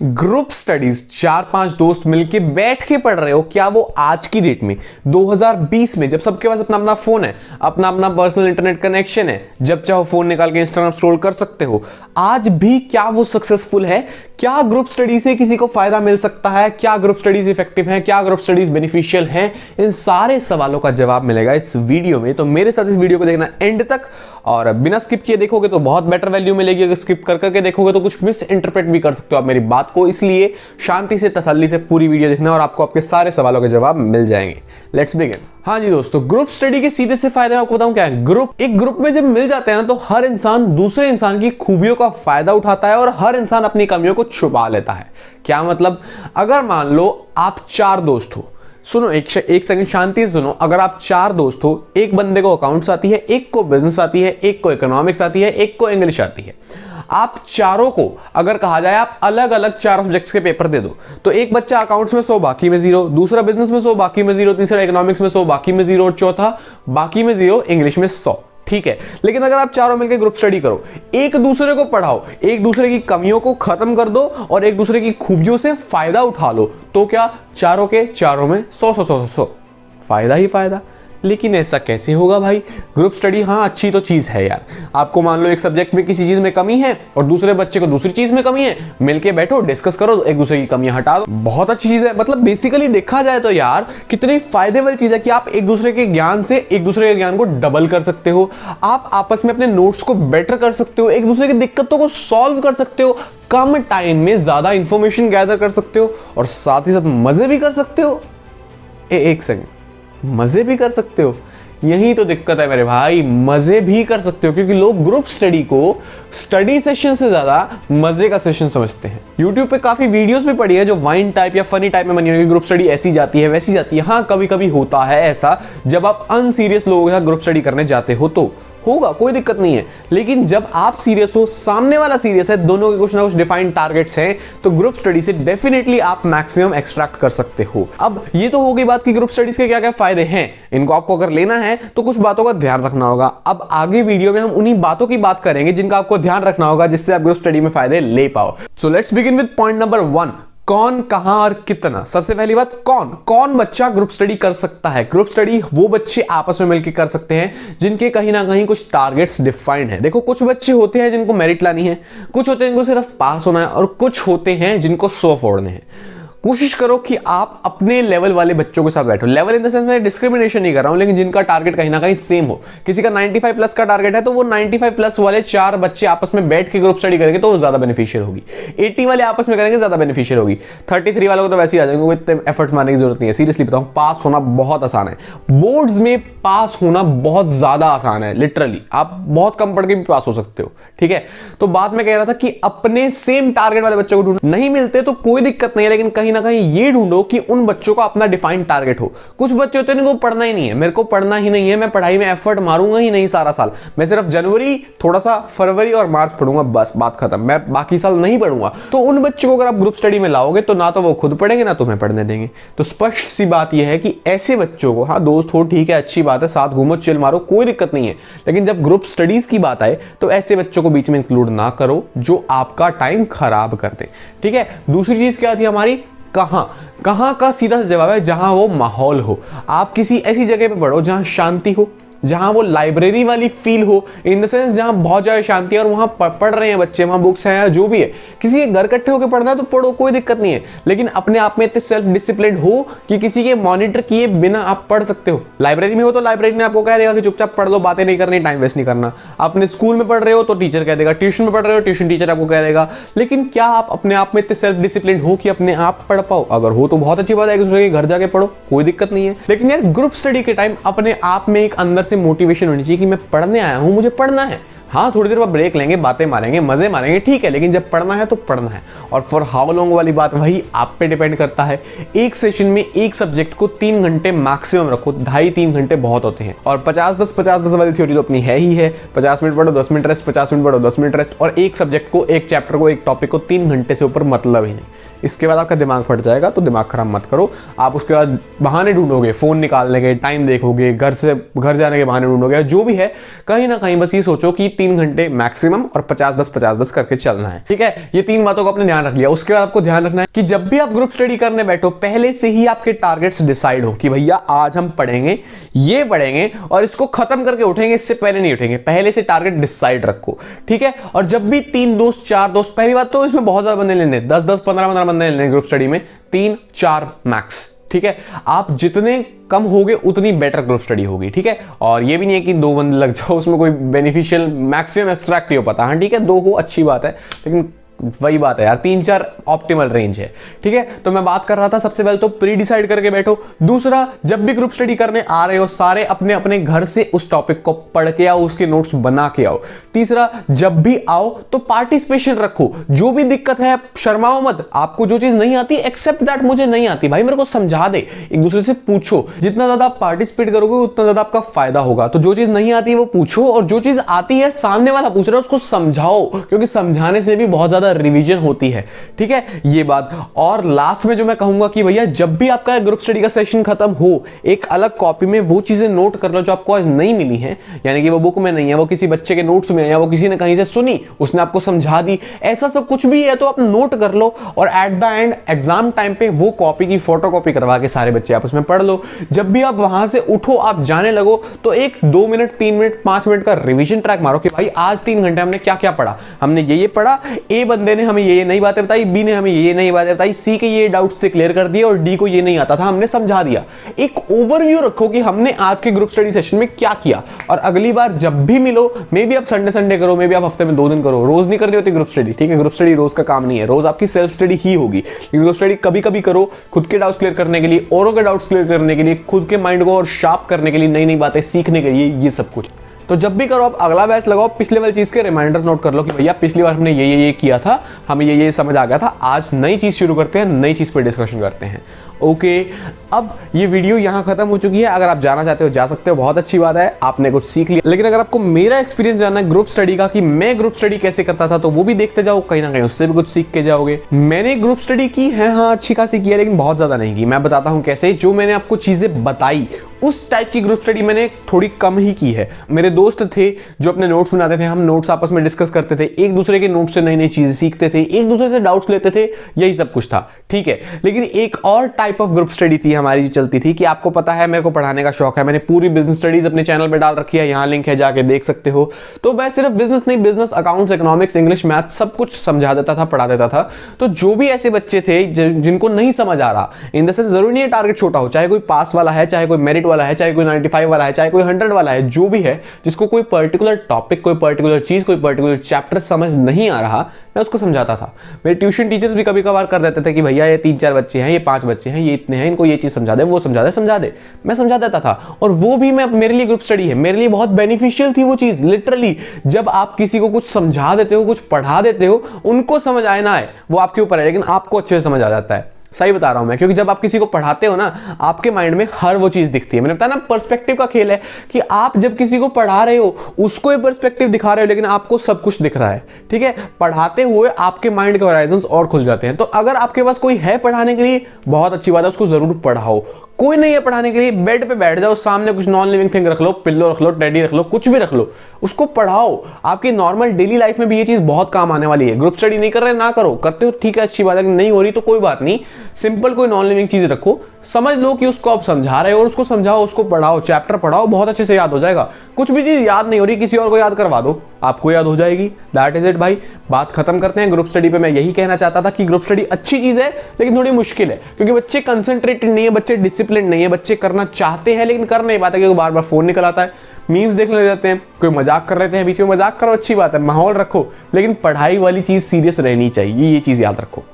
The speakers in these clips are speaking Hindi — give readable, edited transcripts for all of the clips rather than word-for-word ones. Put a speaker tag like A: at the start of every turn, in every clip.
A: ग्रुप स्टडीज 4-5 दोस्त मिलके बैठ के पढ़ रहे हो, क्या वो आज की डेट में 2020 में जब सबके पास अपना अपना फोन है, अपना अपना पर्सनल इंटरनेट कनेक्शन है, जब चाहो फोन निकाल के इंस्टाग्राम स्क्रॉल कर सकते हो, आज भी क्या वो सक्सेसफुल है? क्या ग्रुप स्टडी से किसी को फायदा मिल सकता है? क्या ग्रुप स्टडीज इफेक्टिव है? क्या ग्रुप स्टडीज बेनिफिशियल है? इन सारे सवालों का जवाब मिलेगा इस वीडियो में, तो मेरे साथ इस वीडियो को देखना एंड तक, और बिना स्किप किए देखोगे तो बहुत बेटर वैल्यू मिलेगी। अगर स्किप कर करके देखोगे तो कुछ मिस इंटरप्रेट भी कर सकते हो आप मेरी बात को, इसलिए शांति से तसल्ली से पूरी वीडियो देखना और आपको आपके सारे सवालों के जवाब मिल जाएंगे। Let's begin. हाँ जी दोस्तों, ग्रुप स्टडी के सीधे से फायदे आपको बताऊं क्या है। एक ग्रुप में जब मिल जाते हैं ना, तो हर इंसान दूसरे इंसान की खूबियों का फायदा उठाता है और हर इंसान अपनी कमियों को छुपा लेता है। क्या मतलब? अगर मान लो आप 4 दोस्त हो, सुनो एक सेकंड शांति से सुनो। अगर आप 4 दोस्त हो, एक बंदे को अकाउंट्स आती है, एक को बिजनेस आती है, एक को इकोनॉमिक्स आती है, एक को इंग्लिश आती है। आप चारों को अगर कहा जाए आप अलग अलग 4 सब्जेक्ट्स के पेपर दे दो, तो एक बच्चा अकाउंट्स में 100 बाकी में 0, दूसरा बिजनेस में 100 बाकी में 0, तीसरा इकोनॉमिक्स में 100 बाकी में 0 और चौथा बाकी में 0 इंग्लिश में 100। ठीक है, लेकिन अगर आप चारों मिलकर ग्रुप स्टडी करो, एक दूसरे को पढ़ाओ, एक दूसरे की कमियों को खत्म कर दो और एक दूसरे की खूबियों से फायदा उठा लो, तो क्या चारों के चारों में 100 फायदा ही फायदा। लेकिन ऐसा कैसे होगा भाई? ग्रुप स्टडी हाँ अच्छी तो चीज है यार। आपको मान लो एक सब्जेक्ट में किसी चीज में कमी है और दूसरे बच्चे को दूसरी चीज में कमी है, मिलके बैठो, डिस्कस करो, एक दूसरे की कमियां हटा दो, बहुत अच्छी चीज है। मतलब बेसिकली देखा जाए तो यार कितनी फायदेमंद चीज है कि आप एक दूसरे के ज्ञान से एक दूसरे के ज्ञान को डबल कर सकते हो, आप आपस में अपने नोट्स को बेटर कर सकते हो, एक दूसरे की दिक्कतों को सॉल्व कर सकते हो, कम टाइम में ज्यादा इंफॉर्मेशन गैदर कर सकते हो और साथ ही साथ मजे भी कर सकते हो। एक सेकंड, मजे भी कर सकते हो? यही तो दिक्कत है मेरे भाई, मजे भी कर सकते हो, क्योंकि लोग ग्रुप स्टडी को स्टडी सेशन से ज्यादा मजे का सेशन समझते हैं। YouTube पे काफी वीडियोस भी पड़ी है जो वाइन टाइप या फनी टाइप में बनी होगी, ग्रुप स्टडी ऐसी जाती है वैसी जाती है। हाँ कभी कभी होता है ऐसा, जब आप अनसीरियस लोगों के साथ ग्रुप स्टडी करने जाते हो तो होगा, कोई दिक्कत नहीं है। लेकिन जब आप सीरियस हो, सामने वाला सीरियस है, दोनों के कुछ ना कुछ डिफाइंड टारगेट्स हैं, तो ग्रुप स्टडी से डेफिनेटली आप मैक्सिमम एक्सट्रैक्ट कर सकते हो। अब ये तो हो गई बात कि ग्रुप स्टडीज के क्या क्या फायदे हैं। इनको आपको अगर लेना है तो कुछ बातों का ध्यान रखना होगा। अब आगे वीडियो में हम उन्हीं बातों की बात करेंगे जिनका आपको ध्यान रखना होगा, जिससे आप ग्रुप स्टडी में फायदे ले पाओ। So let's begin with point number 1, कौन, कहां और कितना। सबसे पहली बात, कौन बच्चा ग्रुप स्टडी कर सकता है। ग्रुप स्टडी वो बच्चे आपस में मिलकर कर सकते हैं जिनके कहीं ना कहीं कुछ टारगेट्स डिफाइंड है। देखो कुछ बच्चे होते हैं जिनको मेरिट लानी है, कुछ होते हैं जिनको सिर्फ पास होना है, और कुछ होते हैं जिनको 100 फोड़ने हैं। कोशिश करो कि आप अपने लेवल वाले बच्चों के साथ बैठो। लेवल इन द सेंस मैं डिस्क्रिमिनेशन नहीं कर रहा हूं, लेकिन जिनका टारगेट कहीं ना कहीं सेम हो। किसी का 95 प्लस का टारगेट है तो वो 95 प्लस वाले 4 बच्चे आपस में बैठ के ग्रुप स्टडी करेंगे तो वो ज्यादा बेनिफिशियल होगी। 80 वाले आपस में करेंगे ज्यादा बेनिफिशियल होगी। 33 वालों को तो वैसे ही आ जाएंगे, इतने एफर्ट्स मारने की जरूरत नहीं है। सीरियसली बताऊं, पास होना बहुत आसान है। बोर्ड्स में पास होना बहुत ज्यादा आसान है, लिटरली आप बहुत कम पढ़ के भी पास हो सकते हो। ठीक है, तो बात मैं कह रहा था कि अपने सेम टारगेट वाले बच्चों को ढूंढो। नहीं मिलते तो कोई दिक्कत नहीं है, लेकिन कहीं ना कहीं ये ढूंढो कि उन बच्चों का अपना डिफाइंड टारगेट हो। कुछ बच्चे होते हैं जिनको पढ़ना ही नहीं है, मेरे को पढ़ना ही नहीं है, मैं पढ़ाई में एफर्ट मारूंगा ही नहीं सारा साल, मैं सिर्फ जनवरी, थोड़ा सा फरवरी और मार्च पढ़ूंगा, बस बात खत्म, मैं बाकी साल नहीं पढ़ूंगा। तो उन बच्चों को अगर आप ग्रुप स्टडी में लाओगे तो ना तो वो खुद पढ़ेंगे ना तुम्हें पढ़ने देंगे। तो स्पष्ट सी बात यह है कि ऐसे बच्चों को, हाँ दोस्त हो ठीक है, अच्छी बात है, साथ घूमो चिल मारो, कोई दिक्कत नहीं है, लेकिन जब ग्रुप स्टडीज की बात आए तो ऐसे बच्चों को बीच में इंक्लूड ना करो जो आपका टाइम खराब कर दे। ठीक है, दूसरी चीज क्या थी हमारी, कहां का सीधा सा जवाब है जहां वो माहौल हो। आप किसी ऐसी जगह पे पढ़ो जहां शांति हो, जहां वो लाइब्रेरी वाली फील हो, इन द सेंस जहां बहुत ज्यादा शांति है और वहां पढ़ रहे हैं बच्चे, वहां बुक्स हैं, जो भी है। किसी के घर इकट्ठे होकर पढ़ना है तो पढ़ो, कोई दिक्कत नहीं है, लेकिन अपने आप में इतने सेल्फ डिसिप्लिन हो कि किसी के मॉनिटर किए बिना आप पढ़ सकते हो। लाइब्रेरी में हो तो लाइब्रेरी में आपको कह देगा कि चुपचाप पढ़ लो, बातें नहीं करनी, टाइम वेस्ट नहीं करना। अपने स्कूल में पढ़ रहे हो तो टीचर कह देगा, ट्यूशन में पढ़ रहे हो ट्यूशन टीचर आपको कह देगा। लेकिन क्या आप अपने आप में इतने सेल्फ डिसिप्लिन हो कि अपने आप पढ़ पाओ? अगर हो तो बहुत अच्छी बात है, एक दूसरे के घर जाके पढ़ो, कोई दिक्कत नहीं है। लेकिन यार ग्रुप स्टडी के टाइम अपने आप में एक अंदर से मोटिवेशन होनी चाहिए कि मैं पढ़ने आया हूं, मुझे पढ़ना है। हाँ थोड़ी देर बाद ब्रेक लेंगे, बातें मारेंगे, मजे मारेंगे, ठीक है, लेकिन जब पढ़ना है तो पढ़ना है। और फॉर हाउ लॉन्ग वाली बात वही आप पे डिपेंड करता है। एक सेशन में एक सब्जेक्ट को 3 घंटे मैक्सिमम रखो, 2.5-3 घंटे बहुत होते हैं। और 50-10 वाली थ्योरी तो अपनी है ही है, 50 मिनट पढ़ो 10 मिनट रेस्ट, 50 मिनट पढ़ो 10 मिनट रेस्ट, और एक सब्जेक्ट को, एक चैप्टर को, एक टॉपिक को 3 घंटे से ऊपर मतलब ही नहीं। इसके बाद आपका दिमाग फट जाएगा, तो दिमाग खराब मत करो। आप उसके बाद बहाने ढूंढोगे, फोन निकालने के, टाइम देखोगे, घर जाने के बहाने ढूंढोगे, जो भी है, कहीं ना कहीं बस ये सोचो कि 3 घंटे मैक्सिमम और 50-10 करके चलना है। ठीक है, ये 3 बातों को आपने ध्यान रख लिया। उसके बाद आपको ध्यान रखना है कि जब भी आप ग्रुप स्टडी करने बैठो पहले से ही आपके टारगेट्स डिसाइड हो कि भैया आज हम पढ़ेंगे, ये पढ़ेंगे और इसको खत्म करके उठेंगे, इससे पहले नहीं उठेंगे। पहले से टारगेट डिसाइड रखो। ठीक है, और जब भी 3 दोस्त 4 दोस्त, पहली बात तो इसमें बहुत ज्यादा बंदे लेने, 10-10 15-15 बंदे लेने ग्रुप स्टडी में, 3-4 मैक्स। ठीक है, आप जितने कम होगे उतनी बेटर ग्रुप स्टडी होगी। ठीक है, और ये भी नहीं है कि 2 बंदे लग जाओ, उसमें कोई बेनिफिशियल मैक्सिमम एक्सट्रैक्ट नहीं हो पाता। हाँ ठीक है, 2 हो अच्छी बात है, लेकिन वही बात है यार, 3-4 ऑप्टिमल रेंज है। ठीक है, तो मैं बात कर रहा था सबसे पहले तो प्री डिसाइड करके बैठो। दूसरा, जब भी ग्रुप स्टडी करने आ रहे हो सारे अपने अपने घर से उस टॉपिक को पढ़ के आओ, उसके नोट्स बना के आओ। तीसरा, जब भी आओ तो पार्टिसिपेशन रखो। जो भी दिक्कत है शर्माओ मत, आपको जो चीज नहीं आती एक्सेप्ट दैट, मुझे नहीं आती भाई मेरे को समझा दे, एक दूसरे से पूछो। जितना ज्यादा आप पार्टिसिपेट करोगे उतना ज्यादा आपका फायदा होगा। तो जो चीज नहीं आती है वो पूछो, और जो चीज आती है सामने वाला पूछ रहा है उसको समझाओ, क्योंकि समझाने से भी बहुत ज्यादा रिवीजन होती है। ठीक है, ये बात। और लास्ट में जो मैं कहूंगा कि भैया जब भी आपका ग्रुप स्टडी का सेशन खत्म हो, एक अलग कॉपी में वो चीजें नोट कर लो जो आपको आज नहीं मिली हैं, यानी कि वो बुक में नहीं है, वो किसी बच्चे के नोट्स में है, या वो किसी ने कहीं से सुनी, उसने आपको समझा दी, ऐसा सब कुछ भी है तो आप नोट कर लो। और at the end exam time पे वो कॉपी की फोटोकॉपी करवा के सारे बच्चे आपस में पढ़ लो। जब भी आप वहां से उठो, आप जाने लगो, तो एक 2 मिनट 3 मिनट 5 मिनट का रिवीजन ट्रैक मारो कि भाई आज 3 घंटे हमने क्या क्या पढ़ा। हमने ये पढ़ा, ए बंदे ने हमें ये नई बातें बताई, बी ने हमें ये नई बातें बताई, सी के ये डाउट्स थे क्लियर कर दिए, और डी को ये नहीं आता था हमने समझा दिया। एक ओवरव्यू रखो कि हमने आज के ग्रुप स्टडी सेशन में क्या किया। और अगली बार जब भी मिलो, मे बी आप संडे करो, मे बी आप हफ्ते में 2 दिन करो, रोज नहीं करनी होती ग्रुप स्टडी। ठीक है, ग्रुप स्टडी रोज का काम नहीं है, रोज आपकी सेल्फ स्टडी ही होगी। ग्रुप स्टडी कभी कभी करो, खुद के डाउट्स क्लियर करने के लिए, औरों के डाउट्स क्लियर करने के लिए, खुद के माइंड को और शार्प करने के लिए, नई नई बातें सीखने के लिए, ये सब कुछ। तो जब भी करो आप अगला बैच लगाओ, पिछले वाली चीज के रिमाइंडर्स नोट कर लो कि भैया पिछली बार हमने ये किया था, हमें ये समझ आ गया था, आज नई चीज शुरू करते हैं, नई चीज पर डिस्कशन करते हैं। ओके, अब ये वीडियो यहां खत्म हो चुकी है। अगर आप जाना चाहते हो जा सकते हो, बहुत अच्छी बात है, आपने कुछ सीख लिया। लेकिन अगर आपको मेरा एक्सपीरियंस जानना है ग्रुप स्टडी का कि मैं ग्रुप स्टडी कैसे करता था, तो वो भी देखते जाओ, कहीं ना कहीं उससे भी कुछ सीख के जाओगे। मैंने ग्रुप स्टडी की है, हाँ अच्छी खासी की है, लेकिन बहुत ज्यादा नहीं की। मैं बताता हूं कैसे। जो मैंने आपको चीजें बताई उस टाइप की ग्रुप स्टडी मैंने थोड़ी कम ही की है। मेरे दोस्त थे जो अपने नोट्स बनाते थे, हम नोट्स आपस में डिस्कस करते थे, एक दूसरे के नोट्स से नई नई चीजें सीखते थे, एक दूसरे से डाउट्स लेते थे, यही सब कुछ था। ठीक है, लेकिन एक और टाइप ऑफ ग्रुप स्टडी थी हमारी जो चलती थी, कि आपको पता है मेरे को पढ़ाने का शौक है, मैंने पूरी बिजनेस स्टडीज अपने चैनल पे डाल रखी है, यहां लिंक है, जाके देख सकते हो। तो मैं सिर्फ बिजनेस नहीं, business, accounts, economics, English, math सब कुछ समझा देता था, पढ़ा देता था। तो जो भी ऐसे बच्चे थे जिनको नहीं समझ आ रहा, इन द सेंस जरूरी नहीं है टारगेट छोटा हो, चाहे कोई पास वाला है, चाहे कोई मेरिट वाला है, चाहे कोई 95 वाला है, चाहे कोई 100 वाला है, जो भी है, जिसको कोई पर्टिकुलर टॉपिक, कोई पर्टिकुलर चीज, कोई पर्टिकुलर चैप्टर समझ नहीं आ रहा, मैं उसको समझाता था। मेरे ट्यूशन टीचर्स भी कभी कभार कर देते थे कि भैया ये 3-4 बच्चे हैं, ये 5 बच्चे हैं, ये इतने हैं, इनको ये चीज समझा दे, वो समझा दे, मैं समझा देता था। और वो भी मैं, मेरे लिए ग्रुप स्टडी है, मेरे लिए बहुत बेनिफिशियल थी वो चीज। लिटरली जब आप किसी को कुछ समझा देते हो, कुछ पढ़ा देते हो, उनको समझ आए ना आए वो आपके ऊपर है, लेकिन आपको अच्छे से समझ आ जाता है। सही बता रहा हूं मैं, क्योंकि जब आप किसी को पढ़ाते हो ना, आपके माइंड में हर वो चीज दिखती है। मैंने बताया ना, पर्सपेक्टिव का खेल है, कि आप जब किसी को पढ़ा रहे हो उसको एक पर्सपेक्टिव दिखा रहे हो, लेकिन आपको सब कुछ दिख रहा है। ठीक है, पढ़ाते हुए आपके माइंड के होराइजन्स और खुल जाते हैं। तो अगर आपके पास कोई है पढ़ाने के लिए, बहुत अच्छी बात है, उसको जरूर पढ़ाओ। कोई नहीं है पढ़ाने के लिए, बेड पे बैठ जाओ, सामने कुछ नॉन लिविंग थिंग रख लो, पिल्लो रख लो, टेडी रख लो, कुछ भी रख लो, उसको पढ़ाओ। आपकी नॉर्मल डेली लाइफ में भी ये चीज बहुत काम आने वाली है। ग्रुप स्टडी नहीं कर रहे ना करो, करते हो ठीक है, अच्छी बात है, नहीं हो रही तो कोई बात नहीं, सिंपल कोई नॉन लिविंग चीज रखो, समझ लो कि उसको आप समझा रहे हो, और उसको समझाओ, उसको पढ़ाओ, चैप्टर पढ़ाओ, बहुत अच्छे से याद हो जाएगा। कुछ भी चीज याद नहीं हो रही, किसी और को याद करवा दो, आपको याद हो जाएगी। दैट इज इट भाई, बात खत्म करते हैं। ग्रुप स्टडी पे मैं यही कहना चाहता था कि ग्रुप स्टडी अच्छी चीज है, लेकिन थोड़ी मुश्किल है, क्योंकि बच्चे कंसंट्रेटेड नहीं है, बच्चे डिसिप्लिन नहीं है, बच्चे करना चाहते हैं लेकिन कर नहीं पाते, क्योंकि बार बार फोन निकल आता है, मीम्स देखने लग जाते हैं, कोई मजाक कर रहे हैं, बीच में मजाक करो, अच्छी बात है, माहौल रखो, लेकिन पढ़ाई वाली चीज सीरियस रहनी चाहिए, ये चीज याद रखो।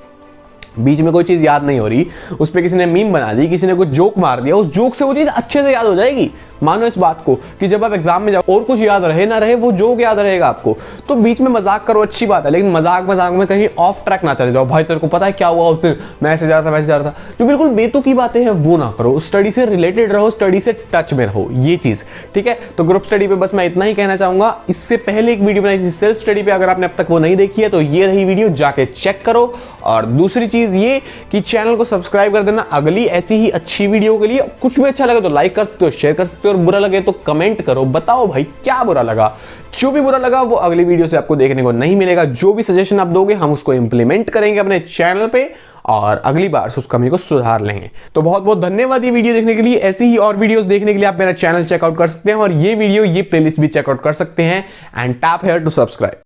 A: बीच में कोई चीज याद नहीं हो रही, उस पर किसी ने मीम बना दी, किसी ने कुछ जोक मार दिया, उस जोक से वो चीज अच्छे से याद हो जाएगी। मानो इस बात को कि जब आप एग्जाम में जाओ और कुछ याद रहे ना रहे, वो जोक याद रहेगा आपको। तो बीच में मजाक करो, अच्छी बात है, लेकिन मजाक में कहीं ऑफ ट्रैक ना चले जाओ। भाई तेरे को पता है क्या हुआ उस दिन, मैं ऐसे जा रहा था, वैसे जा रहा था, जो बिल्कुल बेतुकी बातें हैं वो ना करो। स्टडी से रिलेटेड रहो, स्टडी से टच में रहो, ये चीज ठीक है। तो ग्रुप स्टडी पे बस मैं इतना ही कहना चाहूंगा। इससे पहले एक वीडियो बनाई थी सेल्फ स्टडी पे, अगर आपने अब तक वो नहीं देखी है तो ये रही वीडियो, जाके चेक करो। और दूसरी चीज ये कि चैनल को सब्सक्राइब कर देना अगली ऐसी ही अच्छी वीडियो के लिए। कुछ भी अच्छा लगे तो लाइक कर सकते हो, शेयर कर सकते हो, और बुरा लगे तो कमेंट करो, बताओ भाई क्या बुरा लगा, जो भी बुरा लगा वो अगली वीडियो से आपको देखने को नहीं मिलेगा। जो भी सजेशन आप दोगे हम उसको इंप्लीमेंट करेंगे अपने चैनल पे और अगली बार से उस कमी को सुधार लेंगे। तो बहुत बहुत धन्यवाद ये वीडियो देखने के लिए। ऐसी ही और वीडियोस देखने के लिए आप मेरा चैनल चेकआउट कर सकते हैं और ये वीडियो ये प्लेलिस्ट भी चेकआउट कर सकते हैं and tap here to subscribe.